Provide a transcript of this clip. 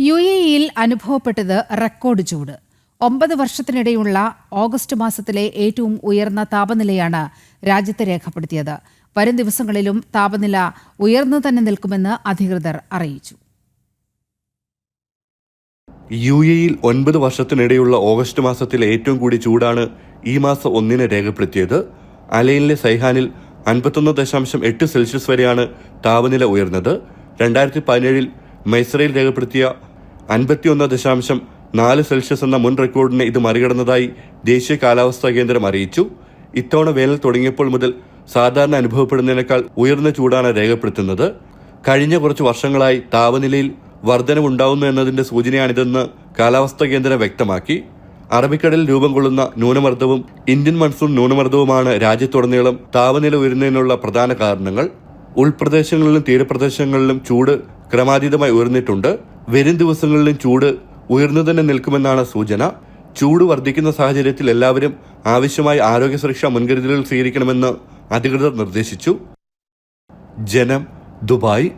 UAE-യിൽ അനുഭവപ്പെട്ടത് റെക്കോർഡ് ചൂട്. 9 വർഷത്തിനിടെയുള്ള ഓഗസ്റ്റ് മാസത്തിലെ ഏറ്റവും ഉയർന്ന താപനിലയാണ് രാജ്യത്ത് രേഖപ്പെടുത്തിയത്. വരും ദിവസങ്ങളിലും താപനില ഉയർന്നു തന്നെ നിൽക്കുമെന്ന് അധികൃതർ അറിയിച്ചു. UAE-യിൽ 9 വർഷത്തിനിടെയുള്ള ഓഗസ്റ്റ് മാസത്തിലെ ഏറ്റവും കൂടിയ ചൂടാണ് ഈ മാസം 1-ന് രേഖപ്പെടുത്തിയത്. അലൈനിലെ സൈഹാനിൽ 51.8 സെൽഷ്യസ് വരെയാണ് താപനില ഉയർന്നത്. 2017-ൽ മൈസറയിൽ രേഖപ്പെടുത്തിയ 51.4 സെൽഷ്യസ് എന്ന മുൻ റെക്കോർഡിനെ ഇത് മറികടന്നതായി ദേശീയ കാലാവസ്ഥാ കേന്ദ്രം അറിയിച്ചു. ഇത്തവണ വേനൽ തുടങ്ങിയപ്പോൾ മുതൽ സാധാരണ അനുഭവപ്പെടുന്നതിനേക്കാൾ ഉയർന്ന ചൂടാണ് രേഖപ്പെടുത്തുന്നത്. കഴിഞ്ഞ കുറച്ച് വർഷങ്ങളായി താപനിലയിൽ വർധനവുണ്ടാവുന്നു എന്നതിന്റെ സൂചനയാണിതെന്ന് കാലാവസ്ഥാ കേന്ദ്രം വ്യക്തമാക്കി. അറബിക്കടലിൽ രൂപം കൊള്ളുന്ന ന്യൂനമർദ്ദവും ഇന്ത്യൻ മൺസൂൺ ന്യൂനമർദ്ദവുമാണ് രാജ്യത്തുടനീളം താപനില ഉയരുന്നതിനുള്ള പ്രധാന കാരണങ്ങൾ. ഉൾപ്രദേശങ്ങളിലും തീരപ്രദേശങ്ങളിലും ചൂട് ക്രമാതീതമായി ഉയർന്നിട്ടുണ്ട്. വരും ദിവസങ്ങളിലും ചൂട് ഉയർന്നു തന്നെ നിൽക്കുമെന്നാണ് സൂചന. ചൂട് വർദ്ധിക്കുന്ന സാഹചര്യത്തിൽ എല്ലാവരും ആവശ്യമായ ആരോഗ്യ സുരക്ഷാ മുൻകരുതലുകൾ സ്വീകരിക്കണമെന്ന് അധികൃതർ നിർദ്ദേശിച്ചു. ജനം, ദുബായ്.